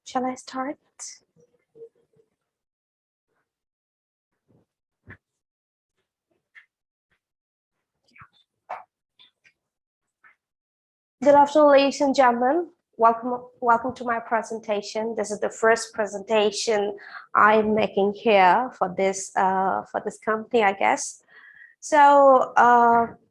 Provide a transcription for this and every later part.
Shall I start? Good afternoon, ladies and gentlemen. Welcome to my presentation. This is the first presentation I'm making here for this company, I guess. So,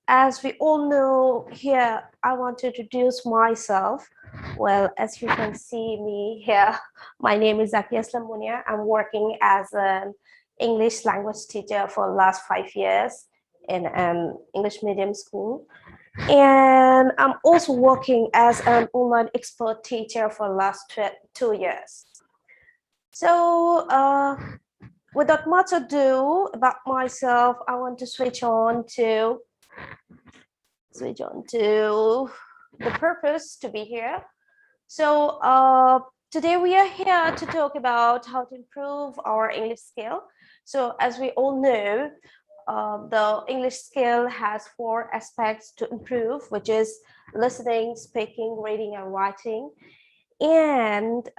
as we all know here, I want to introduce myself. Well, as you can see me here, my name is Zakiyah Munia. I'm working as an English language teacher for the last 5 years in an English medium school. And I'm also working as an online expert teacher for the last 2 years. So, without much ado about myself, I want to switch on to the purpose to be here. So today we are here to talk about how to improve our English skill. So as we all know, the English skill has 4 aspects to improve, which is listening, speaking, reading, and writing. And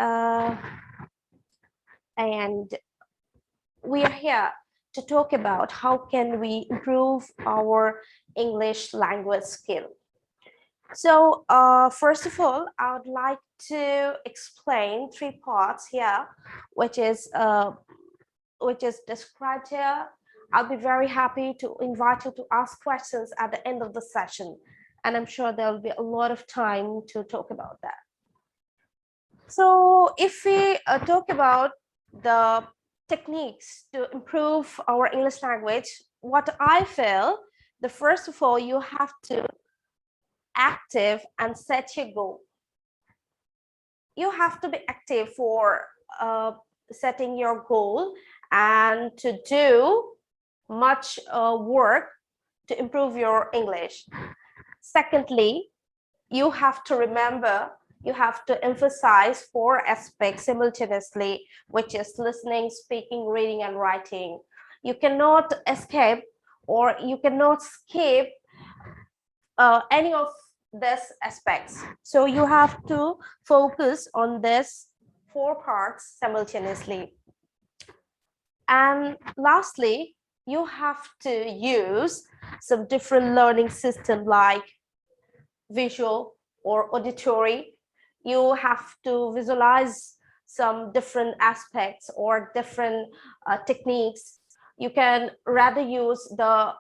we are here to talk about how can we improve our English language skill. So first of all, I would like to explain 3 parts here, which is described here. I'll be very happy to invite you to ask questions at the end of the session, and I'm sure there'll be a lot of time to talk about that. So if we talk about the techniques to improve our English language, what I feel, the first of all, you have to active and set your goal. You have to be active for setting your goal and to do much work to improve your English. Secondly, you have to remember, you have to emphasize 4 aspects simultaneously, which is listening, speaking, reading, and writing. You cannot escape or you cannot skip any of these aspects. So you have to focus on these 4 parts simultaneously. And lastly, you have to use some different learning system like visual or auditory. You have to visualize some different aspects or different techniques. You can rather use the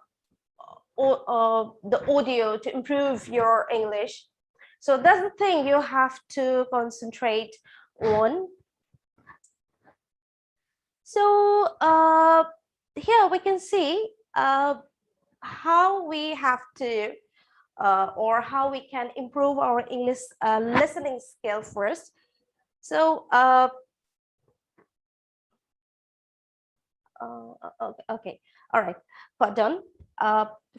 audio to improve your English. So that's the thing you have to concentrate on. So here we can see how we have to or how we can improve our English listening skill first. So okay, all right, pardon.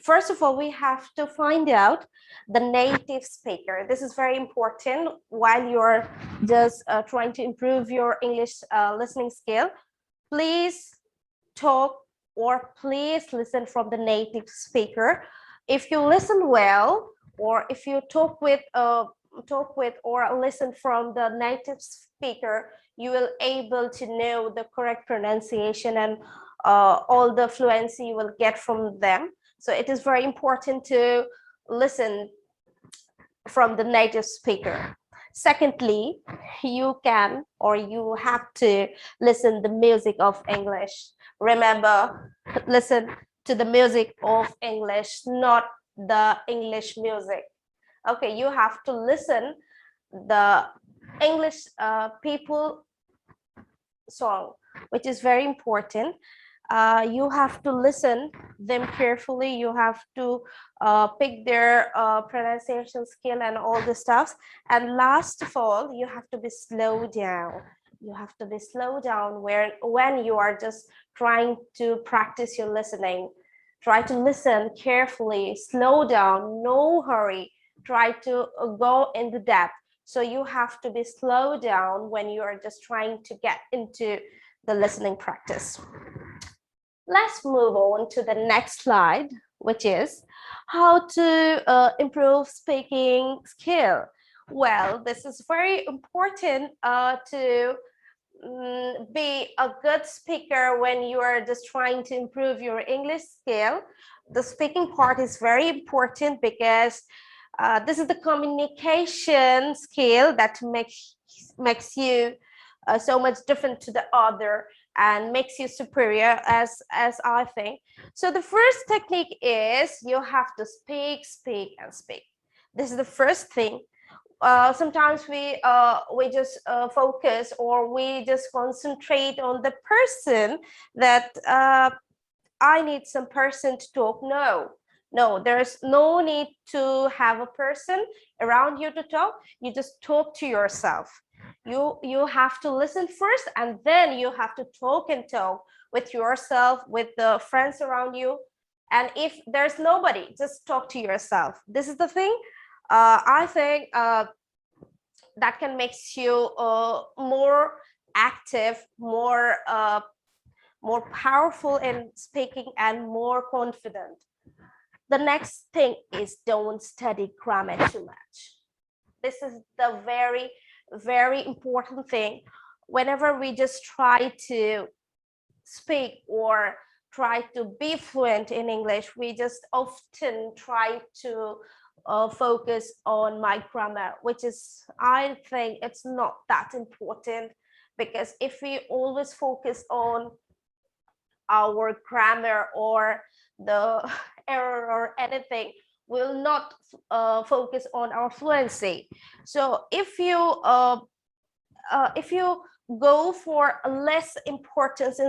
First of all, we have to find out the native speaker. This is very important while you're just trying to improve your English listening skill. Please talk or please listen from the native speaker. If you listen well, or if you talk with or listen from the native speaker, you will able to know the correct pronunciation and all the fluency you will get from them. So it is very important to listen from the native speaker. Secondly, you can or you have to listen the music of English. Remember, listen to the music of English, not the English music. Okay, you have to listen the English people song, which is very important. You have to listen them carefully. You have to pick their pronunciation skill and all the stuff. And last of all, you have to be slow down. You have to be slow down when you are just trying to practice your listening. Try to listen carefully, slow down, no hurry. Try to go into depth. So you have to be slow down when you are just trying to get into the listening practice. Let's move on to the next slide, which is how to improve speaking skill. Well, this is very important to be a good speaker when you are just trying to improve your English skill. The speaking part is very important because this is the communication skill that makes you so much different to the other and makes you superior, as I think. So the first technique is you have to speak, speak, and speak. This is the first thing. Sometimes we just focus or we just concentrate on the person that I need some person to talk. No, there's no need to have a person around you to talk. You just talk to yourself. You have to listen first, and then you have to talk and talk with yourself, with the friends around you. And if there's nobody, just talk to yourself. This is the thing. I think that can make you more active, more powerful in speaking, and more confident. The next thing is don't study grammar too much. This is the very, very important thing. Whenever we just try to speak or try to be fluent in English, we just often try to focus on my grammar, which is, I think it's not that important, because if we always focus on our grammar or the error or anything, will not focus on our fluency. So if you go for less importance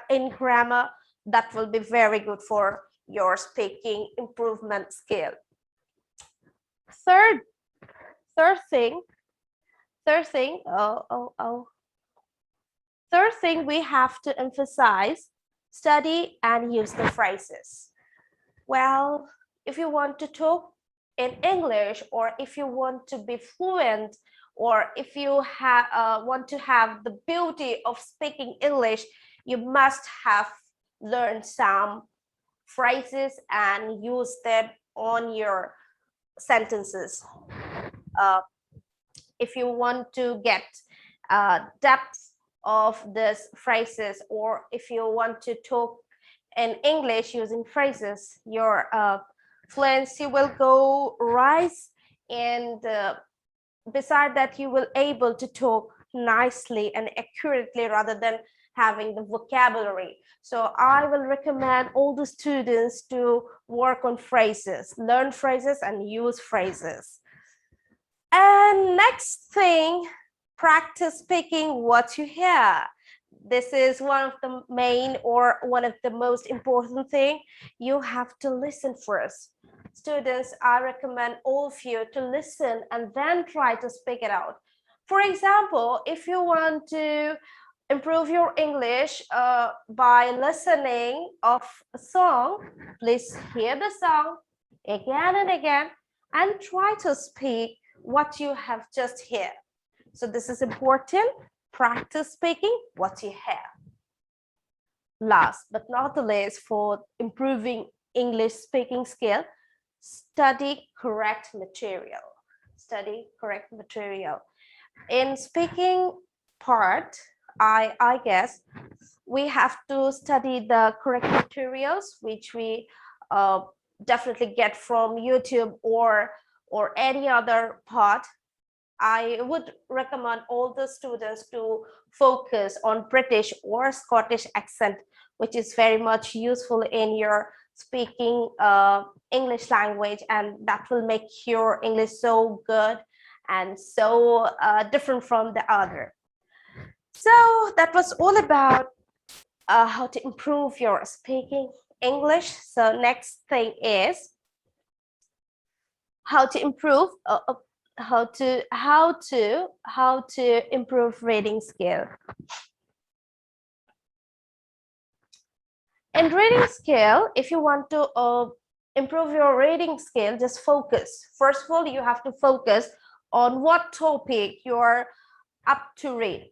in grammar, that will be very good for your speaking improvement skill. Third thing, third thing we have to emphasize: study and use the phrases. Well, if you want to talk in English, or if you want to be fluent, or if you want to have the beauty of speaking English, you must have learned some phrases and use them on your sentences. If you want to get depth of these phrases, or if you want to talk in English using phrases, your fluency will go rise, and beside that you will able to talk nicely and accurately rather than having the vocabulary. So I will recommend all the students to work on phrases, learn phrases and use phrases. And next thing, practice speaking what you hear. This is one of the main, or one of the most important thing. You have to listen first. Students, I recommend all of you to listen and then try to speak it out. For example, if you want to improve your English by listening of a song, please hear the song again and again and try to speak what you have just heard. So this is important. Practice speaking what you hear. Last but not the least, for improving English speaking skill, study correct material. Study correct material. In speaking part, I guess we have to study the correct materials, which we definitely get from YouTube or any other part. I would recommend all the students to focus on British or Scottish accent, which is very much useful in your speaking English language, and that will make your English so good and so different from the other. So that was all about how to improve your speaking English. So next thing is how to improve how to improve reading skill. In reading skill, if you want to improve your reading skill, just focus. First of all, you have to focus on what topic you're up to read.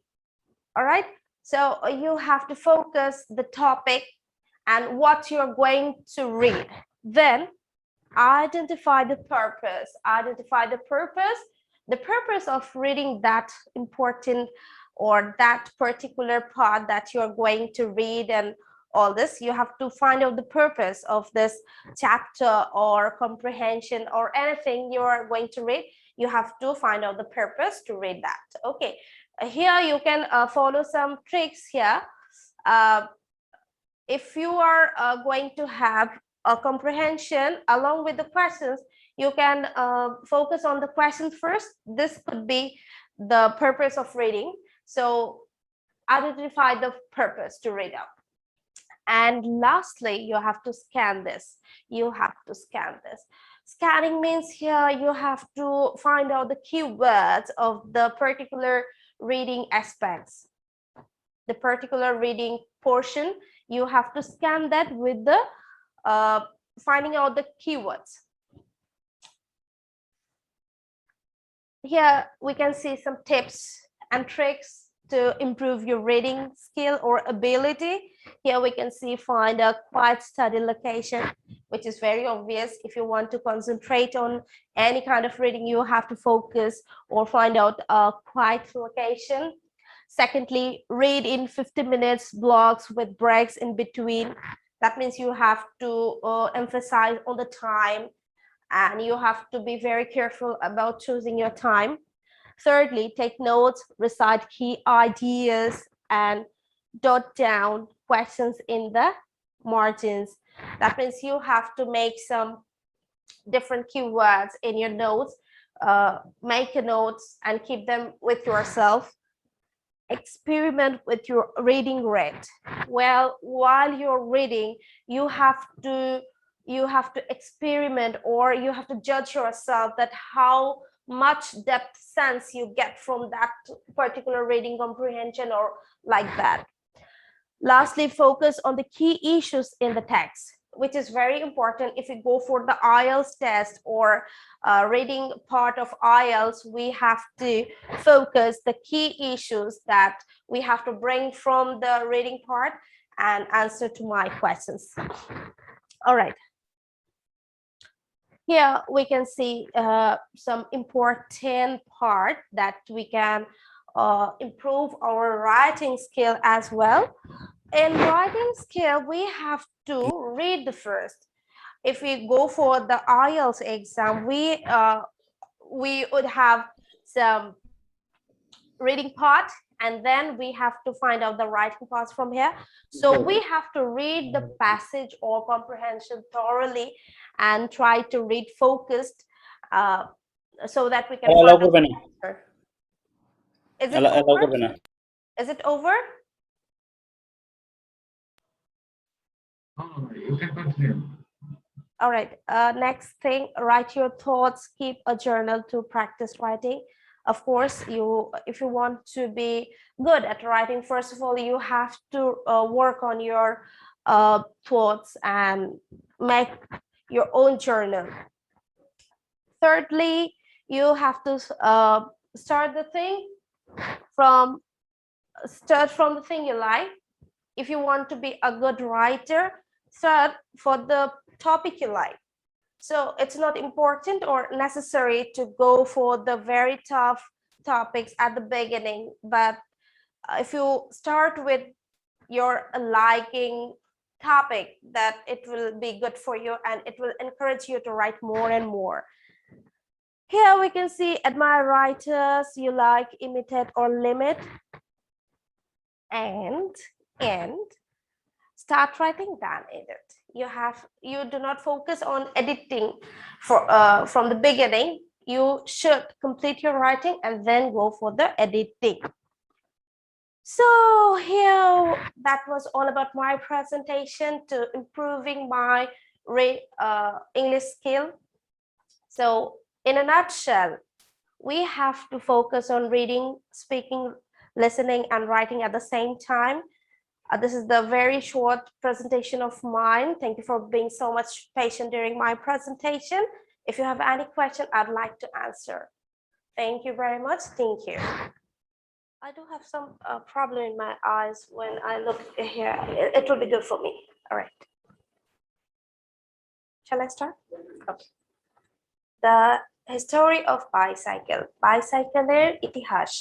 All right, so you have to focus the topic and what you're going to read. Then identify the purpose. the purpose of reading that important or that particular part that you're going to read and all this, you have to find out the purpose of this chapter or comprehension or anything you are going to read. You have to find out the purpose to read that. Okay, here you can follow some tricks here. If you are going to have a comprehension along with the questions, you can focus on the questions first. This could be the purpose of reading. So identify the purpose to read out. And lastly, you have to scan this. You have to scan this. Scanning means here you have to find out the keywords of the particular reading aspects, the particular reading portion. You have to scan that with the finding out the keywords. Here we can see some tips and tricks to improve your reading skill or ability. Here we can see find a quiet study location, which is very obvious. If you want to concentrate on any kind of reading, you have to focus or find out a quiet location. Secondly, read in 50 minutes blocks with breaks in between. That means you have to emphasize on the time, and you have to be very careful about choosing your time. Thirdly, take notes, recite key ideas, and jot down questions in the margins. That means you have to make some different keywords in your notes, make a notes and keep them with yourself. Experiment with your reading rate. Well, while you're reading, you have to experiment, or you have to judge yourself that how much depth sense you get from that particular reading comprehension or like that. Lastly, focus on the key issues in the text, which is very important. If you go for the IELTS test or reading part of IELTS, we have to focus the key issues that we have to bring from the reading part and answer to my questions. All right. Here we can see some important part that we can improve our writing skill as well. In writing skill, we have to read the first. If we go for the IELTS exam, we would have some reading part, and then we have to find out the writing parts from here. So we have to read the passage or comprehension thoroughly and try to read focused so that we can find out the answer. Is it over? Is it over? You can continue. All right. Next thing, write your thoughts. Keep a journal to practice writing. Of course, if you want to be good at writing, first of all, you have to work on your thoughts and make your own journal. Thirdly, you have to start from the thing you like. If you want to be a good writer, start for the topic you like. So it's not important or necessary to go for the very tough topics at the beginning, but if you start with your liking topic, that it will be good for you and it will encourage you to write more and more. Here we can see admire writers you like, imitate or limit, and start writing, then edit. You do not focus on editing from the beginning. You should complete your writing and then go for the editing. So here, that was all about my presentation to improving my English skill. So in a nutshell, we have to focus on reading, speaking, listening, and writing at the same time. This is the very short presentation of mine. Thank you for being so much patient during my presentation. If you have any question, I'd like to answer. Thank you very much. Thank you. I do have some problem in my eyes when I look here. It will be good for me. All right. Shall I start? Okay. The History of bicycle. Bicycleর ইতিহাস.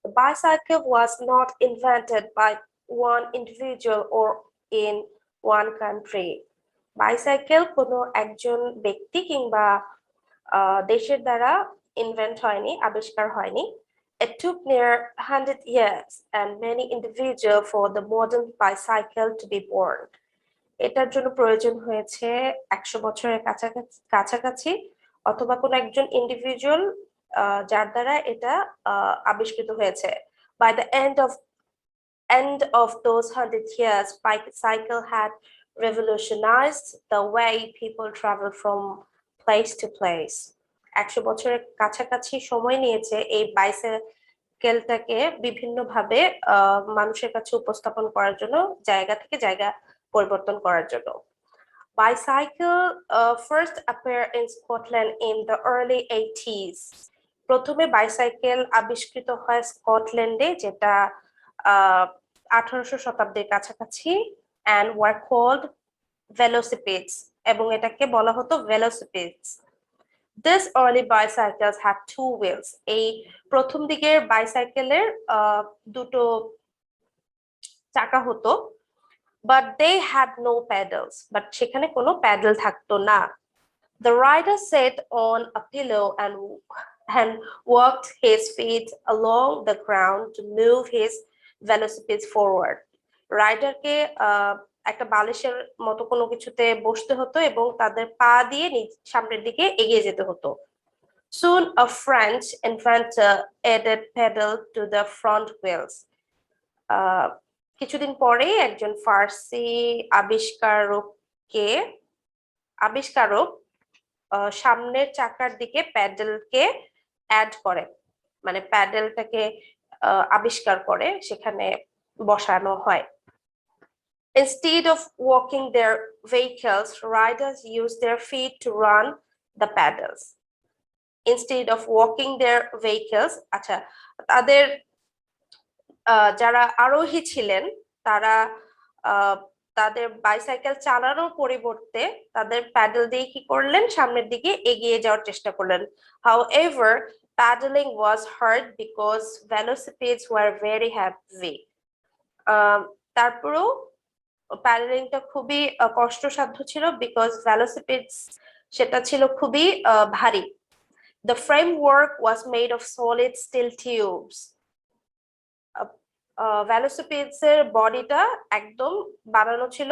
The bicycle was not invented by one individual or in one country. Bicycle কোনো একজন ব্যক্তি কিংবা দেশের দ্বারা invent হয়নি, আবিষ্কার হয়নি. It took near 100 years and many individuals for the modern bicycle to be born. এটার জন্য প্রয়োজন হয়েছে 100 বছরের কাছাকাছি অথবা কোনো একজন ইন্ডিভিজুয়াল যার দ্বারা এটা আবিষ্কৃত হয়েছে. By the end of those 100 years, bicycle had revolutionized the way people travel from place to place. 100 বছরের কাছাকাছি সময় নিয়েছে এই বাইসাইকেলটাকে বিভিন্নভাবে মানুষের কাছে উপস্থাপন করার জন্য, জায়গা থেকে জায়গা পরিবর্তন করার জন্য. Bicycle first appeared in Scotland in the early 80s. প্রথমে বাইসাইকেল আবিষ্কৃত হয় স্কটল্যান্ডে, যেটা 1800 শতাব্দীর কাছাকাছি, and were called velocipedes, এবং এটাকে বলা হতো velocipedes. These early bicycles had two wheels. এই প্রথম দিকের বাইসাইকেলের দুটো চাকা হতো, but they had no pedals. But সেখানে কোনো প্যাডেল থাকতো না. The rider sat on a pillow and walked his feet along the ground to move his velocipede forward. রাইডারকে একটা বালিশের মতো কোনো কিছুতে বসতে হতো এবং তাদের পা দিয়ে সামনের দিকে এগিয়ে যেতে হতো. Soon a French inventor added pedal to the front wheels. কিছুদিন পরে একজন ফার্সি আবিষ্কারক সামনের চাকার দিকে প্যাডেলকে অ্যাড করে, মানে প্যাডেলটাকে আবিষ্কার করে, সেখানে বসানো হয়. Instead of walking their vehicles, riders use their feet to run the pedals. Instead of walking their vehicles, আচ্ছা, তাদের যারা আরোহী ছিলেন তারা তাদের বাইসাইকেল চালানোর পরিবর্তে তাদের প্যাডেল দিয়ে কি করলেন, সামনের দিকে এগিয়ে যাওয়ার চেষ্টা করলেন. However, paddling was hard because velocipedes were very heavy. তারপরেও প্যাডেলিংটা খুবই কষ্টসাধ্য ছিল, বিকজ velocipedes সেটা ছিল খুবই ভারী. The framework was made of solid steel tubes. velocipedes এর বডিটা একদম বানানো ছিল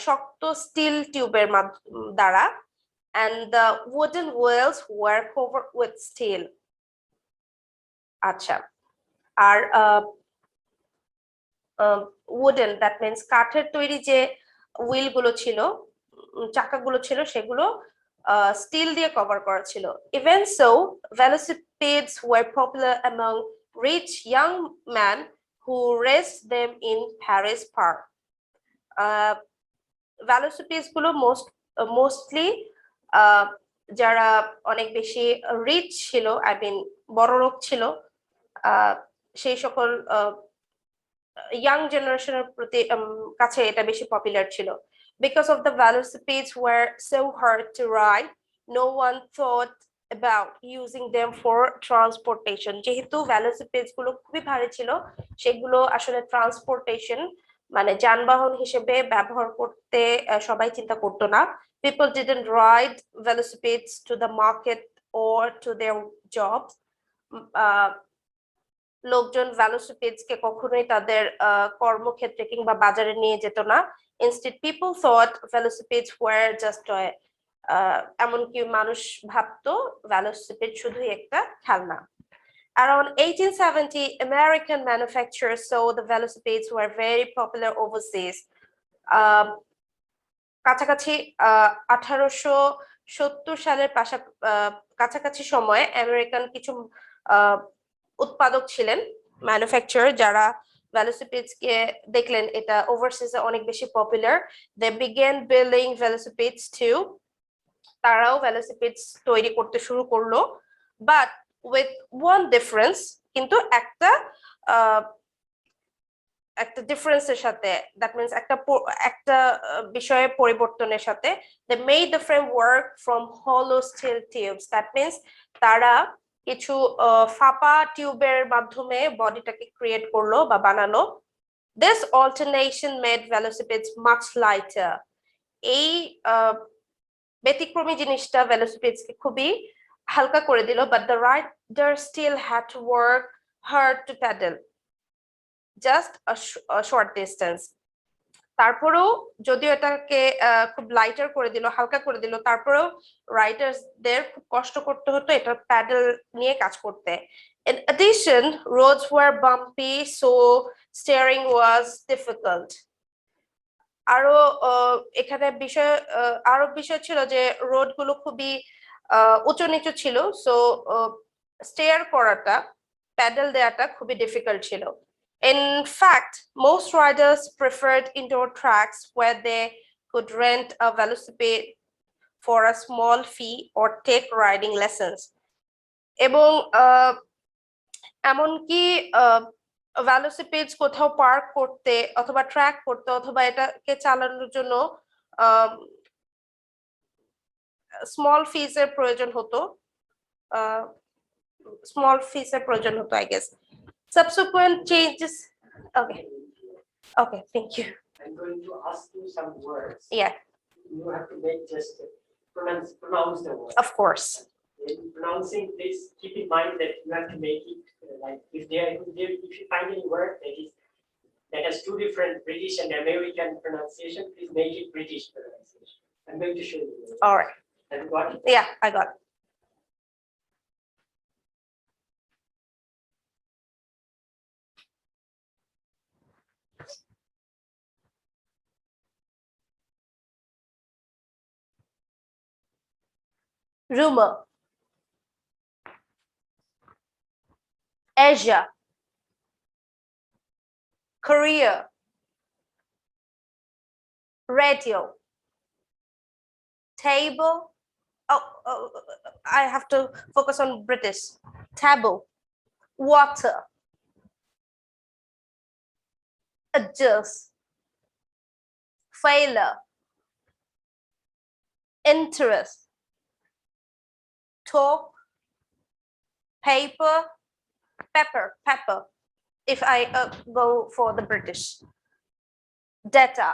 শক্ত স্টিল টিউবের দ্বারা, and the wooden wheels were covered with steel. আচ্ছা, আর wooden, that means কাঠের তৈরি যে হুইল গুলো ছিল, চাকাগুলো ছিল, সেগুলো স্টিল দিয়ে কভার করা ছিল. Even so, velocipedes were popular among rich young men who raced them in Paris Park. velocipedes গুলো মোস্টলি যারা অনেক বেশি রিচ ছিল, আই মিন বড় লোক ছিল, সেই সকল ইয়াং জেনারেশনের কাছে এটা বেশি পপুলার ছিল. Because of the velocipedes were so hard to ride, no one thought about using them for transportation. যেহেতু velocipedes গুলো খুবই ভারী ছিল, সেগুলো আসলে ট্রান্সপোর্টেশন মানে যানবাহন হিসেবে ব্যবহার করতে সবাই চিন্তা করতো না. People didn't ride velocipedes to the market or to their jobs. লোকজন velocipedes কে কখনোই তাদের কর্মক্ষেত্রে কিংবা বাজারে নিয়ে যেত না. Instead, people thought velocipedes were just toy. এমনকি মানুষ ভাবতো velocipede শুধুই একটা খেলনা. Around 1870, American manufacturers saw the velocipedes were very popular overseas. কাছাকাছি 1870 সালের কাছাকাছি সময়ে আমেরিকান কিছু উৎপাদক ছিলেন, ম্যানুফ্যাকচারার, যারা velocipedes কে দেখলেন এটা ওভারসিজে অনেক বেশি popular. They began building velocipedes too. তারাও velocipedes তৈরি করতে শুরু করলো, but with one difference. কিন্তু একটা একটা ডিফারেন্সের সাথে, দ্যাট মিনস একটা বিষয়ে পরিবর্তনের সাথে, they made the framework from হলো স্টিল টিউবস, দ্যাট মিনস তারা কিছু ফাঁপা টিউবের মাধ্যমে বডিটাকে ক্রিয়েট করলো বা বানালো। This alternation made velocipedes much lighter, এই ব্যতিক্রমী জিনিসটা ভেলোসিপিডসকে খুবই হালকা করে দিল, but the rider still had to work hard to pedal just short distance. তারপরেও যদিও এটাকে খুব লাইটার করে দিল, হালকা করে দিল, তারপরেও রাইডার্সদের খুব কষ্ট করতে হতো এটা প্যাডেল নিয়ে কাজ করতে। In addition, roads were bumpy, so steering was difficult. আরো এখানে আরো বিষয় ছিল যে রোড গুলো খুবই উঁচু নিচু ছিল, সো স্টেয়ার করাটা, প্যাডেল দেওয়াটা খুবই ডিফিকাল্ট ছিল। In fact, most riders preferred indoor tracks where they could rent a velocipede for a small fee or take riding lessons. এবং এমনকি ভেলোসিপিডস কোথাও পার্ক করতে অথবা ট্র্যাক করতে অথবা এটাকে চালানোর জন্য স্মল ফিজের প্রয়োজন হতো, I guess. Subsequent changes. Okay. Okay, thank you. I'm going to ask you some words. Yeah. You have to make just pronounce the word. Of course. In pronouncing, please keep in mind that you have to make it like if you find any word that has two different British and American pronunciation, please make it British pronunciation. I'm going to show you. All right. Have you got it? Yeah, I got it. Rumor. Asia. Korea. Radio. Table. Oh, I have to focus on British. Table. Water. Adjust. Failure. Interest. Talk. Paper. Pepper, if I go for the British. Data.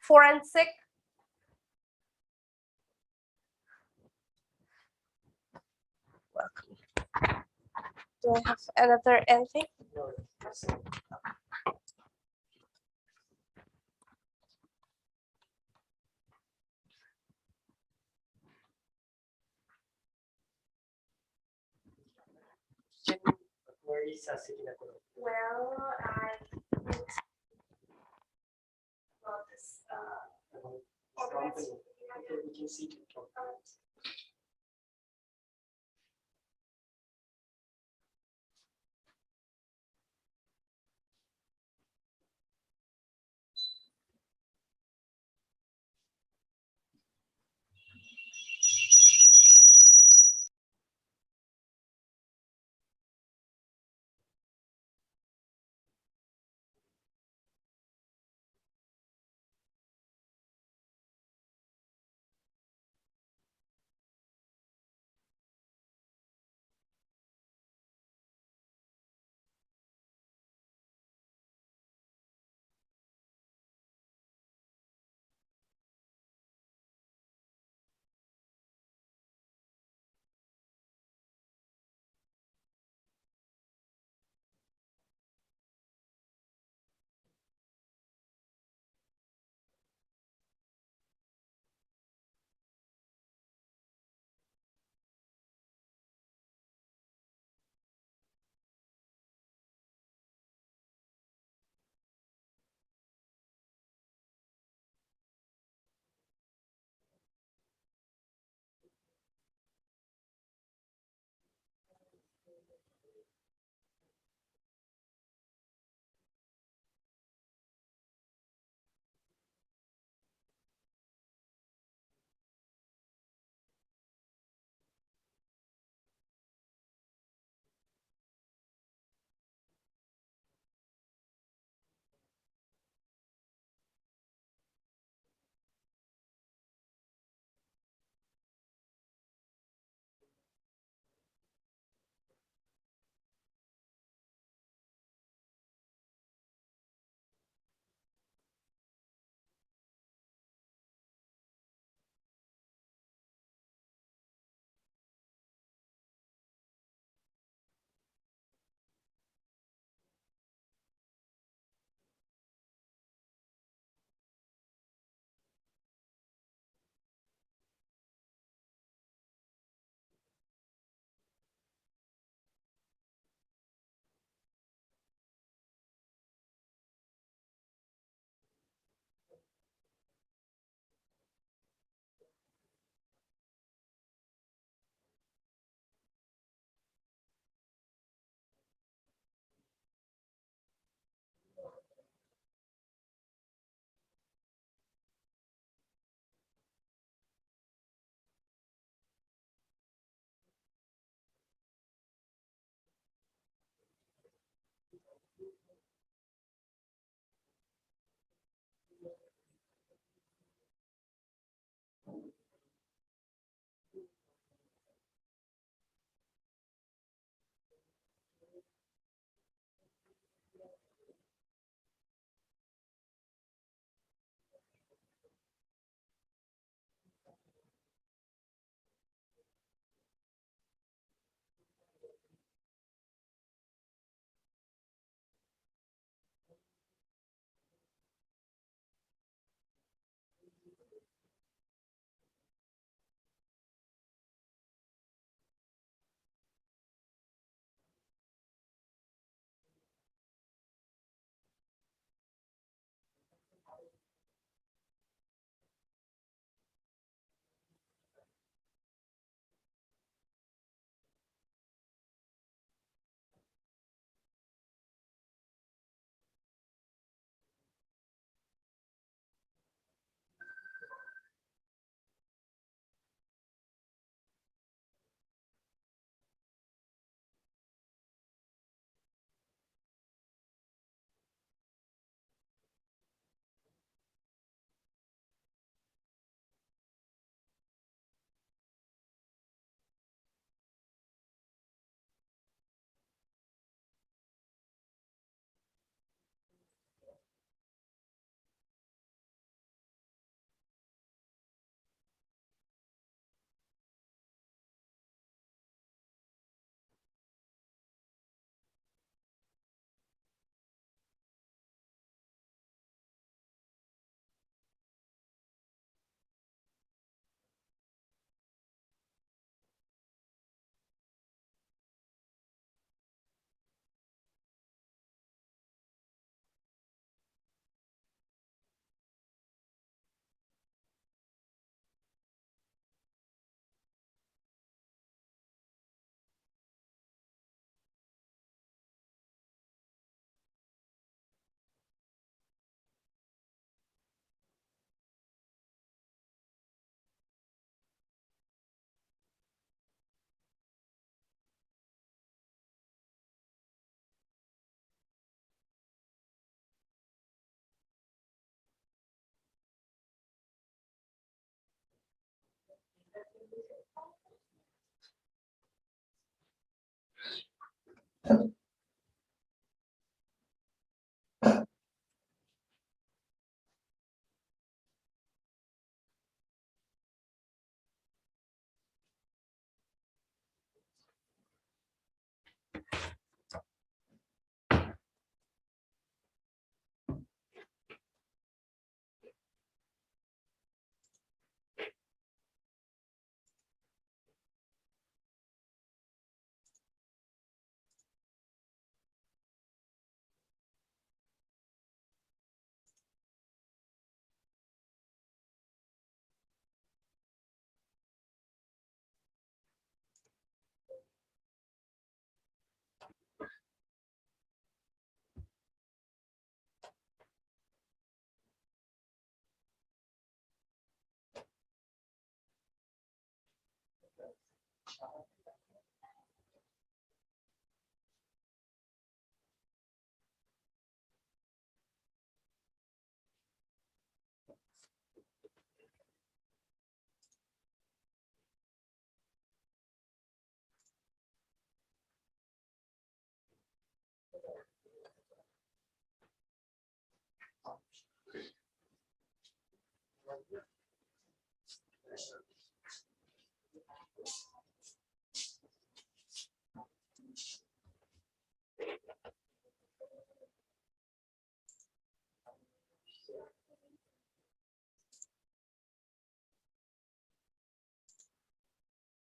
Forensic. Welcome. Do I have another anything? No, that's it. Where is Zakiyah Munia? Well, I got this. Okay, we can see it.